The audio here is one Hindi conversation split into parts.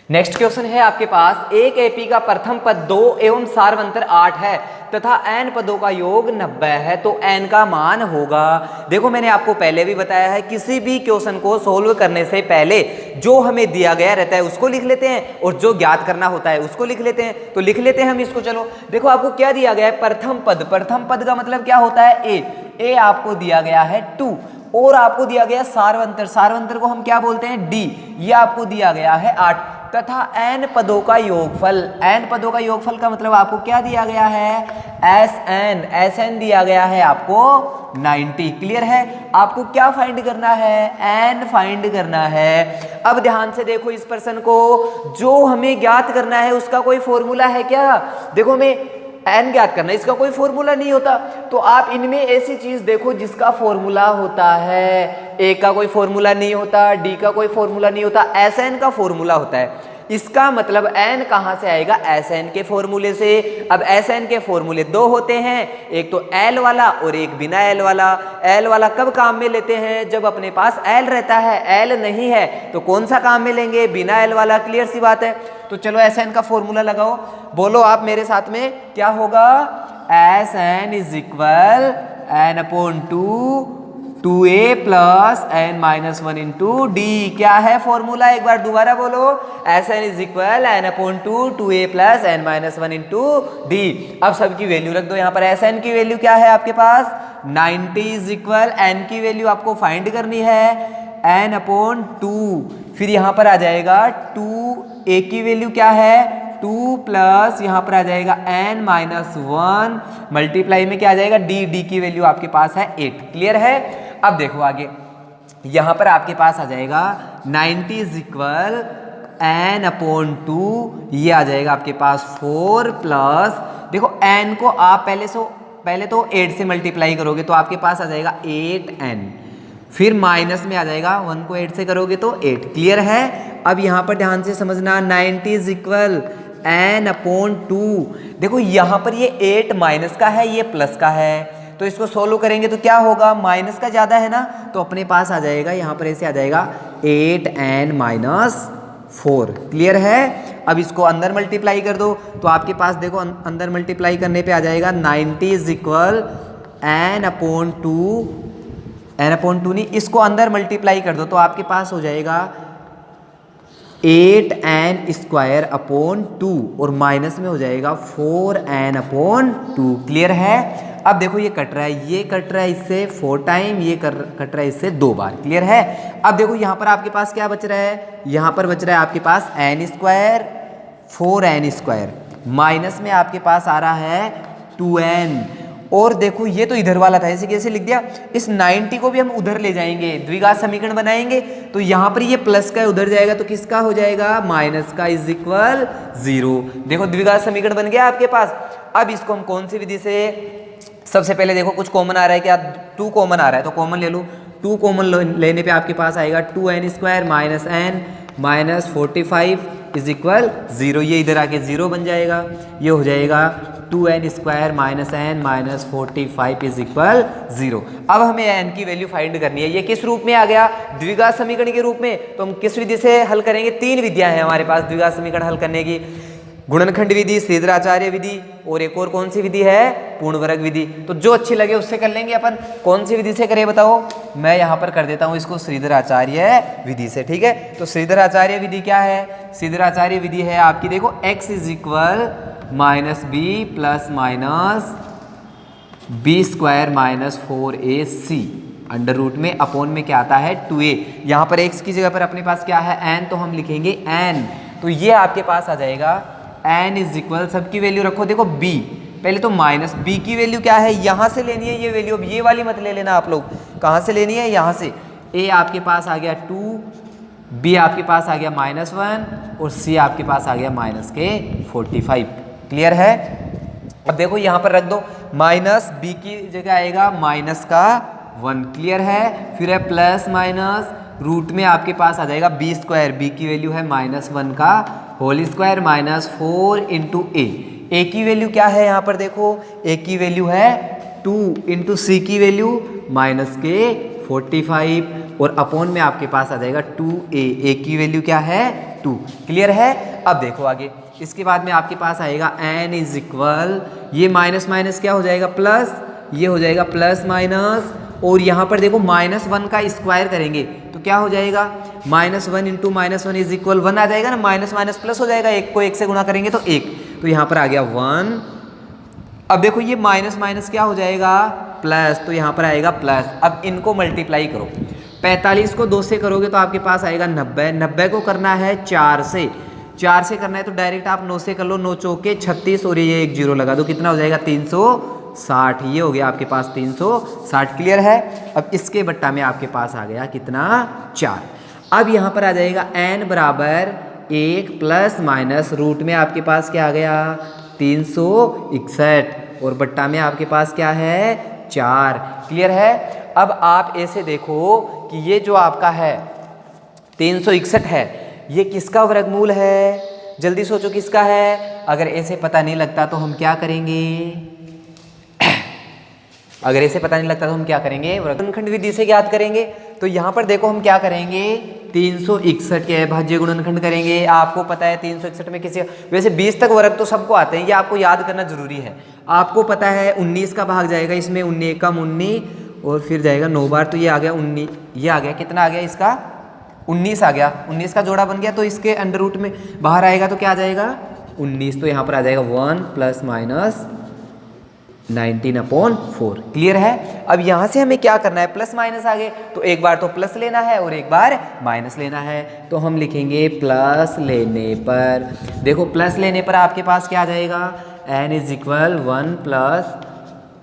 नेक्स्ट क्वेश्चन है आपके पास, एक एपी का प्रथम पद 2 एवं सार्वंतर 8 है तथा n पदों का योग 90 है, तो n का मान होगा। देखो मैंने आपको पहले भी बताया है, किसी भी क्वेश्चन को सोल्व करने से पहले जो हमें दिया गया रहता है उसको लिख लेते हैं और जो ज्ञात करना होता है उसको लिख लेते हैं। तो लिख लेते हैं हम इसको। चलो देखो आपको क्या दिया गया है, प्रथम पद। प्रथम पद का मतलब क्या होता है, ए आपको दिया गया है 2 और आपको दिया गया सार्वंतर, सार्वंतर को हम क्या बोलते हैं, डी। ये आपको दिया गया है 8 तथा n पदों का योगफल। n पदों का योगफल का मतलब आपको क्या दिया गया है, Sn दिया गया है आपको 90। क्लियर है। आपको क्या फाइंड करना है, n फाइंड करना है। अब ध्यान से देखो इस प्रश्न को, जो हमें ज्ञात करना है उसका कोई फॉर्मूला है क्या। देखो मैं n ज्ञात करना है, इसका कोई फॉर्मूला नहीं होता। तो आप इनमें ऐसी चीज देखो जिसका फॉर्मूला होता है, ए का कोई फॉर्मूला नहीं होता, डी का कोई फॉर्मूला नहीं होता, Sn का फॉर्मूला होता है। इसका मतलब n कहां से आएगा, Sn के फॉर्मूले से। अब Sn के फॉर्मूले 2 होते हैं, एक तो L वाला और एक बिना L वाला। L वाला कब काम में लेते हैं, जब अपने पास L रहता है, L नहीं है तो कौन सा काम में लेंगे, बिना L वाला। क्लियर सी बात है। तो चलो Sn का फॉर्मूला लगाओ, बोलो आप मेरे साथ में, क्या होगा, Sn is equal n/2 2a plus n-1 into D. क्या है फॉर्मूला, एक बार दोबारा बोलो, Sn is equal n/2 2a plus n-1 into D. अब सबकी वैल्यू रख दो यहाँ पर। Sn की वैल्यू क्या है आपके पास, 90 इज इक्वल, n की वैल्यू आपको फाइंड करनी है n/2। फिर यहाँ पर आ जाएगा 2a की वैल्यू क्या है 2 प्लस यहाँ पर आ जाएगा n-1 मल्टीप्लाई में क्या आ जाएगा डी की वैल्यू आपके पास है 8। क्लियर है। अब देखो आगे, यहाँ पर आपके पास आ जाएगा 90 इज इक्वल n/2, ये आ जाएगा आपके पास 4 प्लस, देखो n को आप पहले तो 8 से मल्टीप्लाई करोगे तो आपके पास आ जाएगा 8n, फिर माइनस में आ जाएगा 1 को 8 से करोगे तो 8। क्लियर है। अब यहाँ पर ध्यान से समझना, 90 इज इक्वल n/2। देखो यहाँ पर ये 8 माइनस का है, ये प्लस का है, तो इसको सोल्व करेंगे तो क्या होगा, माइनस का ज्यादा है ना, तो अपने पास आ जाएगा यहाँ पर ऐसे आ जाएगा 8n-4। क्लियर है। अब इसको अंदर मल्टीप्लाई कर दो तो आपके पास देखो अंदर मल्टीप्लाई करने पे आ जाएगा 90 इज इक्वल n/2 नहीं, इसको अंदर मल्टीप्लाई कर दो तो आपके पास हो जाएगा 8n² और माइनस में हो जाएगा 4n/2। क्लियर है। अब देखो ये कट रहा है, ये कट रहा है इससे 4 टाइम, ये कट रहा है इससे 2 बार। क्लियर है। अब देखो यहाँ पर आपके पास क्या बच रहा है, यहाँ पर बच रहा है आपके पास n², 4n², माइनस में आपके पास आ रहा है 2n, और देखो ये तो इधर वाला था, ऐसे कैसे लिख दिया। इस 90 को भी हम उधर ले जाएंगे, द्विघात समीकरण बनाएंगे, तो यहाँ पर ये प्लस का उधर जाएगा तो किसका हो जाएगा, माइनस का इज इक्वल 0। देखो द्विघात समीकरण बन गया आपके पास। अब इसको हम कौन सी विधि से, सबसे पहले देखो कुछ कॉमन आ रहा है क्या, 2 कॉमन आ रहा है तो कॉमन ले लो। 2 कॉमन लेने पे आपके पास आएगा 2n² minus n minus 45 is equal 0। ये इधर आके 0 बन जाएगा, ये हो जाएगा 2n² minus n minus 45 is equal 0। अब हमें n की वैल्यू फाइंड करनी है। ये किस रूप में आ गया, द्विघात समीकरण के रूप में। तो हम किस विधि से हल करेंगे, 3 विधियां हैं हमारे पास द्विघात समीकरण हल करने की, गुणनखंड विधि, श्रीधराचार्य विधि, और एक और कौन सी विधि है, पूर्णवर्ग विधि। तो जो अच्छी लगे उससे कर लेंगे अपन। कौन सी विधि से करें बताओ, मैं यहाँ पर कर देता हूँ इसको श्रीधराचार्य विधि से। ठीक है। तो श्रीधराचार्य विधि क्या है, श्रीधराचार्य विधि है आपकी, देखो x is equal -b plus minus b² minus 4ac under root में अपॉन में क्या आता है 2a। यहाँ पर x की जगह पर अपने पास क्या है n, तो हम लिखेंगे n। तो ये आपके पास आ जाएगा n इज इक्वल, सबकी वैल्यू रखो, देखो b, पहले तो माइनस b की वैल्यू क्या है, यहाँ से लेनी है ये वैल्यू। अब ये वाली मत ले लेना आप लोग, कहाँ से लेनी है, यहाँ से। a आपके पास आ गया 2, b आपके पास आ गया -1 और c आपके पास आ गया -45। क्लियर है। अब देखो यहाँ पर रख दो, माइनस b की जगह आएगा माइनस का 1। क्लियर है। फिर है प्लस माइनस, रूट में आपके पास आ जाएगा b², b की वैल्यू है -1 का whole square minus 4 into a की वैल्यू क्या है यहाँ पर देखो, a की वैल्यू है 2 इंटू c की वैल्यू -45 और अपॉन में आपके पास आ जाएगा 2a, a की वैल्यू क्या है 2। क्लियर है। अब देखो आगे, इसके बाद में आपके पास आएगा n इज इक्वल, ये माइनस माइनस क्या हो जाएगा प्लस, ये हो जाएगा प्लस माइनस, और यहाँ पर देखो -1 का स्क्वायर करेंगे तो क्या हो जाएगा, -1 इंटू -1 इज इक्वल 1 आ जाएगा ना, माइनस माइनस प्लस हो जाएगा, एक को एक से गुणा करेंगे तो 1, तो यहाँ पर आ गया 1। अब देखो ये माइनस माइनस क्या हो जाएगा प्लस, तो यहाँ पर आएगा प्लस। अब इनको मल्टीप्लाई करो, 45 को 2 से करोगे तो आपके पास आएगा 90, 90 को करना है 4 से, 4 से करना है तो डायरेक्ट आप 9 से कर लो, 9 चौके 36 और ये एक जीरो लगा दो, कितना हो जाएगा 360, ये हो गया आपके पास 360। क्लियर है। अब इसके बट्टा में आपके पास आ गया कितना 4। अब यहाँ पर आ जाएगा n बराबर 1 प्लस माइनस रूट में आपके पास क्या आ गया 361, और बट्टा में आपके पास क्या है 4। क्लियर है। अब आप ऐसे देखो कि ये जो आपका है 361 है, ये किसका वर्गमूल है, जल्दी सोचो किसका है। अगर ऐसे पता नहीं लगता तो हम क्या करेंगे, अगर ऐसे पता नहीं लगता तो हम क्या करेंगे, गुणनखंड विधि से ज्ञात करेंगे। तो यहाँ पर देखो हम क्या करेंगे, 361 के अभाज्य गुणनखंड करेंगे। आपको पता है 361 में किसी, वैसे 20 तक वर्ग तो सबको आते हैं, ये आपको याद करना जरूरी है। आपको पता है 19 का भाग जाएगा इसमें, 19 कम 19 और फिर जाएगा 9 बार, तो ये आ गया 19, ये आ गया कितना आ गया इसका 19 आ गया, 19 का जोड़ा बन गया, तो इसके अंडर रूट में बाहर आएगा तो क्या आ जाएगा 19, तो यहाँ पर आ जाएगा 1 प्लस माइनस 19/4। क्लियर है। अब यहाँ से हमें क्या करना है, प्लस माइनस आ गए तो एक बार तो प्लस लेना है और एक बार माइनस लेना है, तो हम लिखेंगे प्लस लेने पर, देखो प्लस लेने पर आपके पास क्या आ जाएगा n इज इक्वल 1 प्लस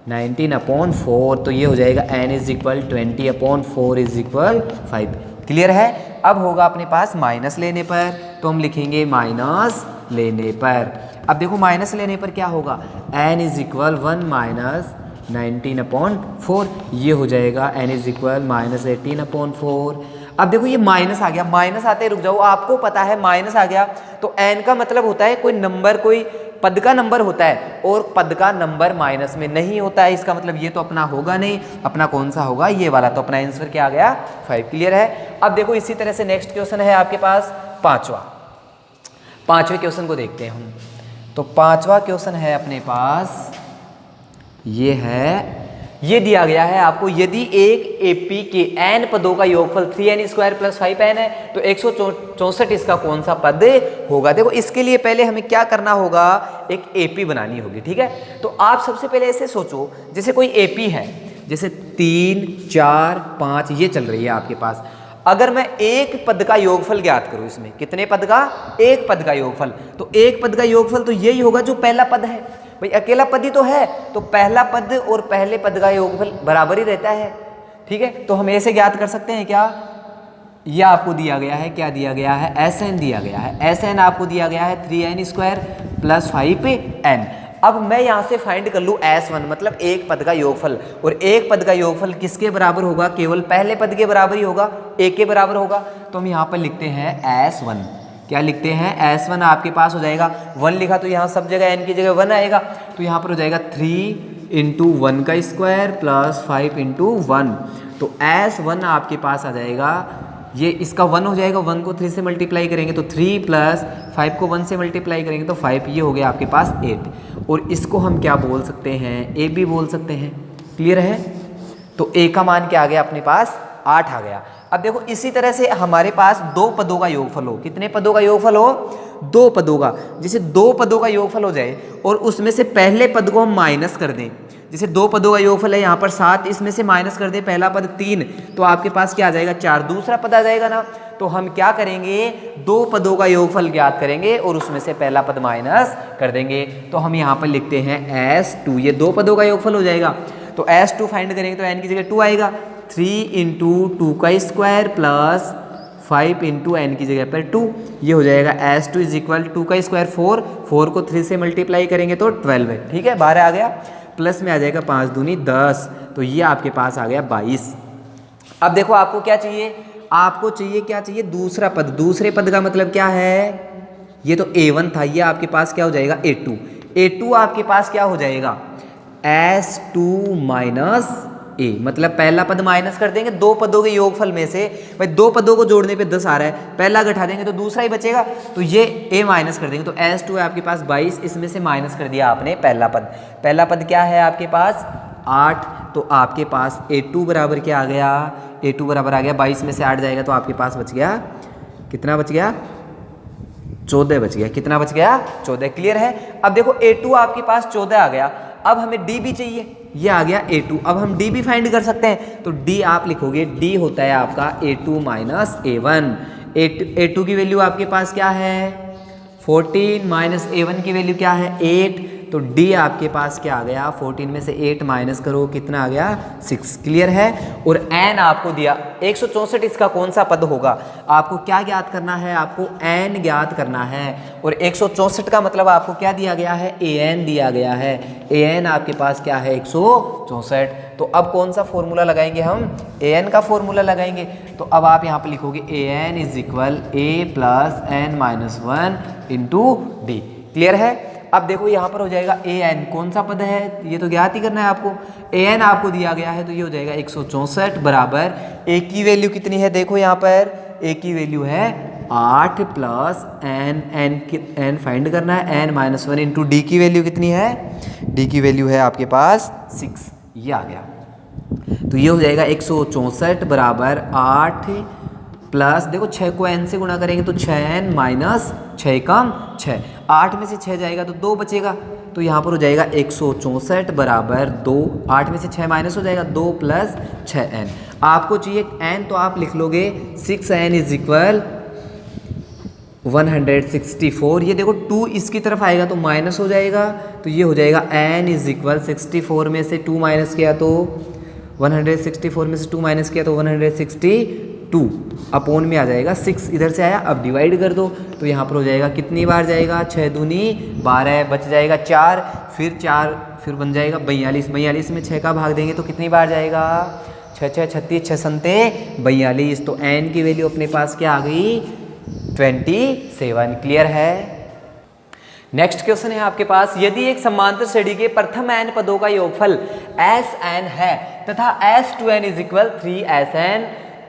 19/4, तो ये हो जाएगा n is equal 20/4 is equal 5। Clear है। अब होगा अपने पास माइनस लेने पर, तो हम लिखेंगे माइनस लेने पर। अब देखो माइनस लेने पर क्या होगा, n इज इक्वल 1 माइनस 19/4, ये हो जाएगा n इज इक्वल माइनस 18/4। अब देखो ये माइनस आ गया, माइनस आते रुक जाओ, आपको पता है माइनस आ गया तो n का मतलब होता है कोई नंबर, कोई पद का नंबर होता है, और पद का नंबर माइनस में नहीं होता है, इसका मतलब ये तो अपना होगा नहीं, अपना कौन सा होगा ये वाला, तो अपना आंसर क्या आ गया 5। क्लियर है। अब देखो इसी तरह से नेक्स्ट क्वेश्चन है आपके पास पांचवें क्वेश्चन को देखते हैं हम। तो पांचवा क्वेश्चन है अपने पास, ये है, ये दिया गया है आपको, यदि एक एपी के n पदों का योगफल 3n² + 5n है तो 164 इसका कौन सा पद होगा। देखो इसके लिए पहले हमें क्या करना होगा, एक एपी बनानी होगी। ठीक है, तो आप सबसे पहले ऐसे सोचो, जैसे कोई एपी है, जैसे 3 4 5 ये चल रही है आपके पास, अगर मैं एक पद का योगफल ज्ञात करूं, इसमें कितने पद का, एक पद का योगफल, तो एक पद का योगफल तो यही होगा जो पहला पद है, भाई अकेला पद ही तो है, तो पहला पद और पहले पद का योगफल बराबर ही रहता है। ठीक है, तो हम ऐसे ज्ञात कर सकते हैं क्या, ये आपको दिया गया है, क्या दिया गया है, Sn दिया गया है, Sn आपको दिया गया है 3n² + 5n। अब मैं यहाँ से फाइंड कर लूँ S1, मतलब एक पद का योगफल, और एक पद का योगफल किसके बराबर होगा, केवल पहले पद के बराबर ही होगा, एक के बराबर होगा, तो हम यहाँ पर लिखते हैं S1। क्या लिखते हैं, S1 आपके पास हो जाएगा, 1 लिखा तो यहाँ सब जगह n की जगह 1 आएगा, तो यहाँ पर हो जाएगा 3 × 1 का स्क्वायर + 5 × 1, तो S1 आपके पास आ जाएगा, ये इसका 1 हो जाएगा, 1 को 3 से मल्टीप्लाई करेंगे तो 3 + 5 को 1 से मल्टीप्लाई करेंगे तो 5, ये हो गया आपके पास 8, और इसको हम क्या बोल सकते हैं, ए भी बोल सकते हैं। क्लियर है, तो ए का मान क्या आ गया अपने पास 8 आ गया। अब देखो इसी तरह से हमारे पास दो पदों का योगफल हो, कितने पदों का योगफल हो, दो पदों का, जैसे दो पदों का योगफल हो जाए और उसमें से पहले पद को हम माइनस कर दें, जैसे दो पदों का योगफल है यहाँ पर 7, इसमें से माइनस कर दे पहला पद 3, तो आपके पास क्या आ जाएगा 4, दूसरा पद आ जाएगा ना, तो हम क्या करेंगे, दो पदों का योगफल ज्ञात करेंगे और उसमें से पहला पद माइनस कर देंगे, तो हम यहाँ पर लिखते हैं S2, ये दो पदों का योगफल हो जाएगा, तो S2 फाइंड करेंगे तो n की जगह 2 आएगा, 3 × 2 का स्क्वायर + 5 × n की जगह पर 2, ये हो जाएगा S2 इज इक्वल 2 का स्क्वायर 4, 4 को 3 से मल्टीप्लाई करेंगे तो 12 है। ठीक है, बाहर आ गया, प्लस में आ जाएगा 5 दूनी 10, तो ये आपके पास आ गया 22। अब देखो आपको क्या चाहिए, आपको चाहिए क्या चाहिए, दूसरा पद, दूसरे पद का मतलब क्या है, ये तो A1 था, ये आपके पास क्या हो जाएगा A2, A2 आपके पास क्या हो जाएगा S2 - ए, मतलब पहला पद माइनस कर देंगे दो पदों के योगफल में से। भाई दो पदों को जोड़ने पे 10 आ रहा है, पहला घटा देंगे तो दूसरा ही बचेगा, तो ये ए माइनस कर देंगे। तो S2 है आपके पास 22, इसमें से माइनस कर दिया आपने पहला पद। पहला पद क्या है आपके पास 8, तो आपके पास A2 बराबर क्या आ गया, A2 बराबर आ गया 22 में से 8 जाएगा तो आपके पास बच गया, कितना बच गया 14 बच गया। कितना बच गया 14। क्लियर है। अब देखो A2 आपके पास 14 आ गया, अब हमें D भी चाहिए, ये आ गया A2। अब हम D भी फाइंड कर सकते हैं, तो D आप लिखोगे, D होता है आपका A2 माइनस A1। A2 की वैल्यू आपके पास क्या है 14 माइनस A1 की वैल्यू क्या है 8, तो D आपके पास क्या आ गया 14 में से 8 माइनस करो कितना आ गया 6। क्लियर है। और n आपको दिया 164, इसका कौन सा पद होगा, आपको क्या ज्ञात करना है, आपको n ज्ञात करना है। और 164 का मतलब आपको क्या दिया गया है an दिया गया है, an आपके पास क्या है 164। तो अब कौन सा फॉर्मूला लगाएंगे हम, an का फॉर्मूला लगाएंगे। तो अब आप यहाँ पे लिखोगे an is equal a plus n minus 1 into D. Clear है। अब देखो यहाँ पर हो जाएगा an कौन सा पद है, ये तो ज्ञात ही करना है आपको। an आपको दिया गया है तो ये हो जाएगा 164 बराबर a की वैल्यू कितनी है, देखो यहाँ पर a की वैल्यू है 8 प्लस n फाइंड करना है, n माइनस 1 इंटू डी की वैल्यू कितनी है, d की वैल्यू है आपके पास 6, ये आ गया। तो ये हो जाएगा 164 बराबर 8 प्लस, देखो 6 को n से गुणा करेंगे तो 6n माइनस 6 कम 6, 8 में से 6 जाएगा तो 2 बचेगा, तो यहाँ पर हो जाएगा 164 बराबर 2, 8 में से 6 माइनस हो जाएगा 2 प्लस 6n। आपको चाहिए n तो आप लिख लोगे 6n इज इक्वल 164। ये देखो 2 इसकी तरफ आएगा तो माइनस हो जाएगा, तो ये हो जाएगा n इज इक्वल 64 में से 2 माइनस किया तो 164 में से 2 माइनस किया तो 162 अपोन में आ जाएगा 6, इधर से आया, अब डिवाइड कर दो तो यहाँ पर हो जाएगा कितनी बार जाएगा 6 दूनी 12, बच जाएगा 4, फिर 4 फिर बन जाएगा 42, 42 में 6 का भाग देंगे तो कितनी बार जाएगा 6 6 36 6 संते 42, तो n की वैल्यू अपने पास क्या आ गई 27। क्लियर है। नेक्स्ट क्वेश्चन है आपके पास, यदि एक समांतर श्रेणी के प्रथम n पदों का योगफल Sn है तथा S2n इज इक्वल 3Sn,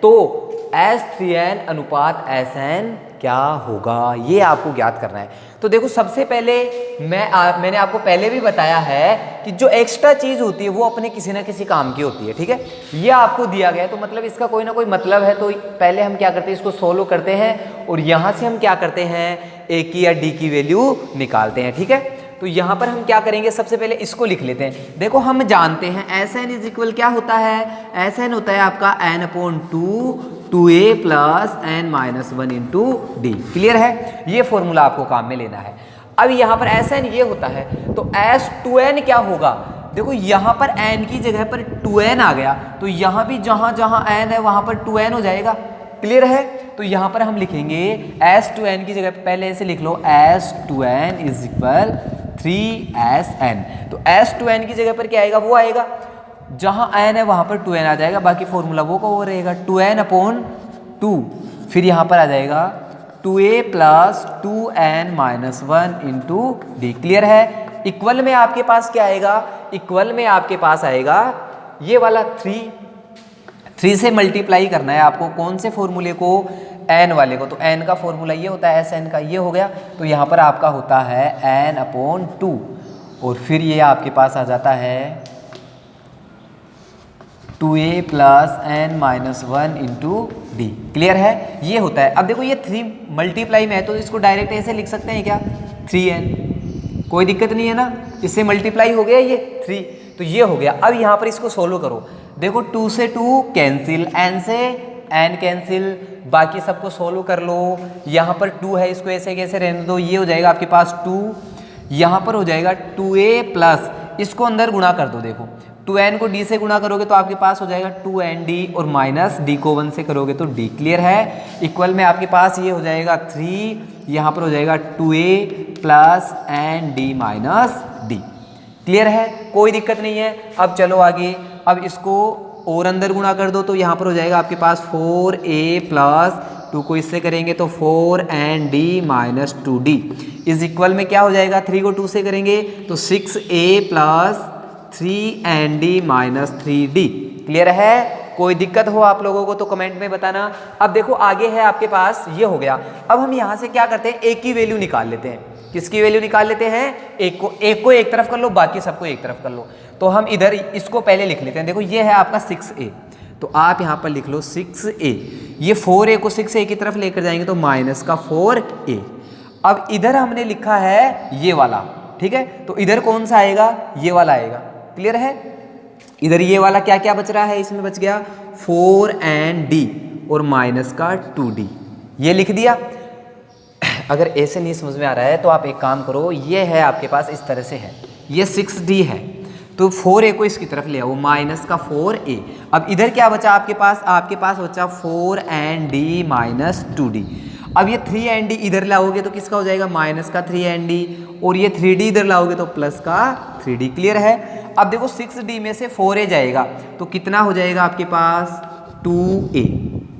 तो S3n अनुपात Sn क्या होगा, ये आपको ज्ञात करना है। तो देखो सबसे पहले मैंने आपको पहले भी बताया है कि जो एक्स्ट्रा चीज होती है वो अपने किसी ना किसी काम की होती है, ठीक है। ये आपको दिया गया है तो मतलब इसका कोई ना कोई मतलब है, तो पहले हम क्या करते हैं इसको सोल्व करते हैं और यहाँ से हम क्या करते हैं a की या d की वैल्यू निकालते हैं, ठीक है। तो यहाँ पर हम क्या करेंगे, सबसे पहले इसको लिख लेते हैं। देखो हम जानते हैं Sn इज इक्वल क्या होता है, Sn होता है आपका n/2 2a plus n minus 1 into D. Clear है, ये फॉर्मूला आपको काम में लेना है। अब यहाँ पर Sn ये होता है तो S2n क्या होगा, देखो यहाँ पर n की जगह पर 2n आ गया तो यहाँ भी जहाँ जहाँ n है वहाँ पर 2n हो जाएगा। क्लियर है, तो यहाँ पर हम लिखेंगे S2n की जगह पर पहले ऐसे लिख लो S2n इज इक्वल 3Sn, तो S2n की जगह पर क्या आएगा, वो आएगा जहाँ n है वहाँ पर 2n आ जाएगा, बाकी फॉर्मूला वो का वो रहेगा 2n/2, फिर यहाँ पर आ जाएगा 2a plus 2n minus 1 into D. Clear है। इक्वल में आपके पास क्या आएगा, इक्वल में आपके पास आएगा ये वाला 3 से मल्टीप्लाई करना है आपको, कौन से फॉर्मूले को, n वाले को, तो n का फॉर्मूला ये होता है Sn का, ये हो गया, तो यहाँ पर आपका होता है n/2 और फिर ये आपके पास आ जाता है 2a plus n minus 1 into D. Clear है, ये होता है। अब देखो ये 3 मल्टीप्लाई में है तो इसको डायरेक्ट ऐसे लिख सकते हैं क्या 3n, कोई दिक्कत नहीं है ना, इससे मल्टीप्लाई हो गया ये 3, तो ये हो गया। अब यहाँ पर इसको सोल्व करो, देखो 2 से 2 कैंसिल, n से n कैंसिल, बाकी सबको सोल्व कर लो। यहाँ पर 2 है, इसको ऐसे कैसे रहने दो, ये हो जाएगा आपके पास 2, यहाँ पर हो जाएगा 2a प्लस, इसको अंदर गुणा कर दो, देखो 2n को d से गुणा करोगे तो आपके पास हो जाएगा 2nd और माइनस d को 1 से करोगे तो d। क्लियर है। इक्वल में आपके पास ये हो जाएगा 3, यहाँ पर हो जाएगा 2a plus n d minus d। Clear है, कोई दिक्कत नहीं है। अब चलो आगे, अब इसको और अंदर गुणा कर दो तो यहाँ पर हो जाएगा आपके पास 4a प्लस 2 को इससे करेंगे तो 4n d minus 2d is equal में क्या हो जाएगा, 3 को 2 से करेंगे तो 6a plus 3n d minus 3d। Clear है? कोई दिक्कत हो आप लोगों को तो कमेंट में बताना। अब देखो आगे है आपके पास, ये हो गया। अब हम यहाँ से क्या करते हैं, एक की वैल्यू निकाल लेते हैं। किसकी वैल्यू निकाल लेते हैं? एक को एक तरफ कर लो, बाकी सबको एक तरफ कर लो। तो हम इधर इसको पहले लिख लेते हैं। देखो ये है आपका 6a, तो आप यहाँ पर लिख लो 6a। ये 4a को 6a की तरफ लेकर जाएंगे तो माइनस का 4a। अब इधर हमने लिखा है ये वाला, ठीक है, तो इधर कौन सा आएगा? ये वाला आएगा। क्लियर है? इधर ये वाला क्या क्या बच रहा है, इसमें बच गया 4d और माइनस का 2d, ये लिख दिया। अगर ऐसे नहीं समझ में आ रहा है तो आप एक काम करो, ये है आपके पास इस तरह से है, ये 6d है, तो 4a को इसकी तरफ ले आओ, माइनस का 4a। अब इधर क्या बचा आपके पास? आपके पास बचा 4d माइनस 2d। अब ये 3d इधर लाओगे तो किसका हो जाएगा? माइनस का 3d, और ये 3d इधर लाओगे तो प्लस का 3d। क्लियर है? अब देखो 6d में से 4a जाएगा तो कितना हो जाएगा आपके पास? 2a।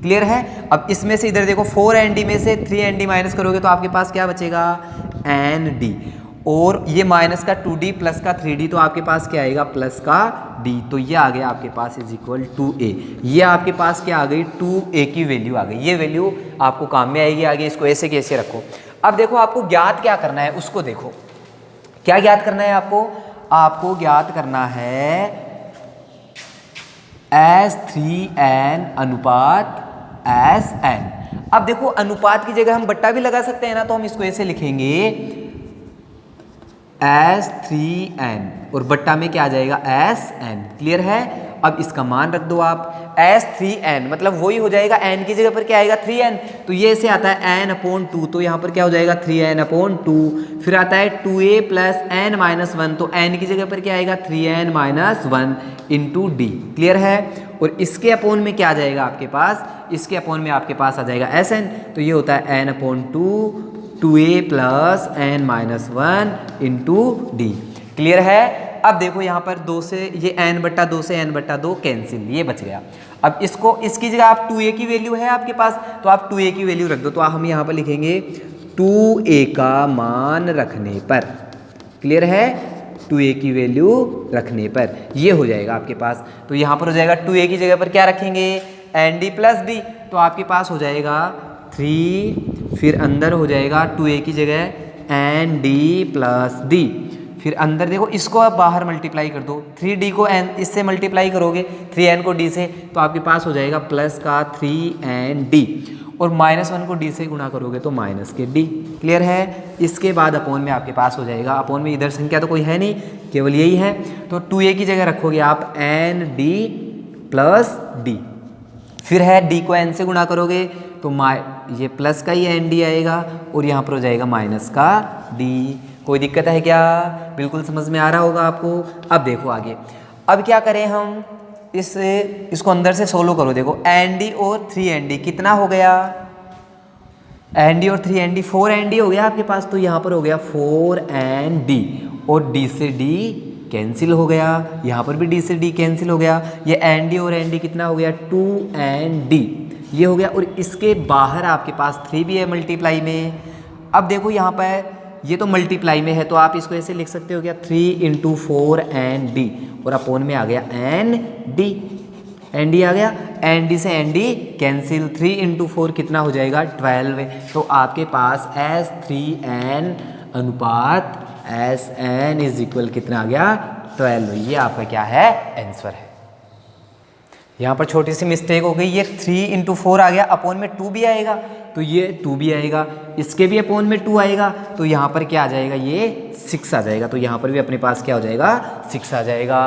क्लियर है? अब इसमें से इधर देखो 4nd में से 3nd माइनस करोगे तो आपके पास क्या बचेगा? nd, और ये माइनस का 2d प्लस का 3d, तो आपके पास क्या आएगा? प्लस का d। तो ये आ गया आपके पास इज इक्वल 2a। ये आपके पास क्या आ गई? 2a की वैल्यू आ गई। ये वैल्यू आपको काम में आएगी आगे, इसको ऐसे कैसे रखो। अब देखो आपको ज्ञात क्या करना है, उसको देखो। क्या ज्ञात करना है आपको? आपको ज्ञात करना है S3n अनुपात Sn। अब देखो अनुपात की जगह हम बट्टा भी लगा सकते हैं ना, तो हम इसको ऐसे लिखेंगे S3n और बट्टा में क्या आ जाएगा? Sn। क्लियर है? अब इसका मान रख दो आप, S3n मतलब वही हो जाएगा, n की जगह पर क्या आएगा? 3n, तो ये ऐसे आता है n/2, तो यहाँ पर क्या हो जाएगा? 3n/2। फिर आता है 2a प्लस n-1, तो n की जगह पर क्या आएगा? 3n-1 into d। क्लियर है? और इसके अपोन में क्या आ जाएगा आपके पास? इसके अपोन में आपके पास आ जाएगा Sn, तो ये होता है n/2 2a plus n-1 into d। Clear है? अब देखो यहाँ पर 2 से ये n/2 से n/2 कैंसिल, ये बच गया। अब इसको इसकी जगह आप 2a की वैल्यू है आपके पास, तो आप 2a की वैल्यू रख दो। तो हम यहाँ पर लिखेंगे 2a का मान रखने पर। क्लियर है? 2a की वैल्यू रखने पर ये हो जाएगा आपके पास। तो यहाँ पर हो जाएगा 2a की जगह पर क्या रखेंगे? nd प्लस d, तो आपके पास हो जाएगा 3, फिर अंदर हो जाएगा 2a की जगह nd प्लस d, फिर अंदर देखो इसको आप बाहर मल्टीप्लाई कर दो, 3d को n इससे मल्टीप्लाई करोगे, 3n को d से, तो आपके पास हो जाएगा प्लस का 3nd, और -1 को d से गुणा करोगे तो माइनस के d। क्लियर है? इसके बाद अपोन में आपके पास हो जाएगा, अपोन में इधर संख्या तो कोई है नहीं, केवल यही है, तो 2a की जगह रखोगे आप nd प्लस d, फिर है d को n से गुणा करोगे तो ये प्लस का ही nd आएगा, और यहाँ पर हो जाएगा माइनस का d। कोई दिक्कत है क्या? बिल्कुल समझ में आ रहा होगा आपको। अब देखो आगे, अब क्या करें हम, इसको अंदर से सोलो करो। देखो nd और 3nd कितना हो गया? nd और 3nd 4nd हो गया आपके पास, तो यहाँ पर हो गया 4nd, और d से d कैंसिल हो गया, यहाँ पर भी d से d कैंसिल हो गया। ये nd और nd कितना हो गया? 2nd, ये हो गया। और इसके बाहर आपके पास 3 भी है मल्टीप्लाई में। अब देखो यहाँ पर ये तो मल्टीप्लाई में है, तो आप इसको ऐसे लिख सकते हो क्या? 3 × 4nd, और अपोन में आ गया nd, nd आ गया, nd से nd कैंसिल, 3 × 4 कितना हो जाएगा? 12। तो आपके पास S3n अनुपात Sn इज इक्वल कितना आ गया? 12। ये आपका क्या है? आंसर है। यहाँ पर छोटी सी मिस्टेक हो गई, ये 3 × 4 आ गया, अपोन में 2 भी आएगा, तो ये 2 भी आएगा, इसके भी अपोन में 2 आएगा, तो यहाँ पर क्या आ जाएगा? ये 6 आ जाएगा, तो यहाँ पर भी अपने पास क्या हो जाएगा? 6 आ जाएगा।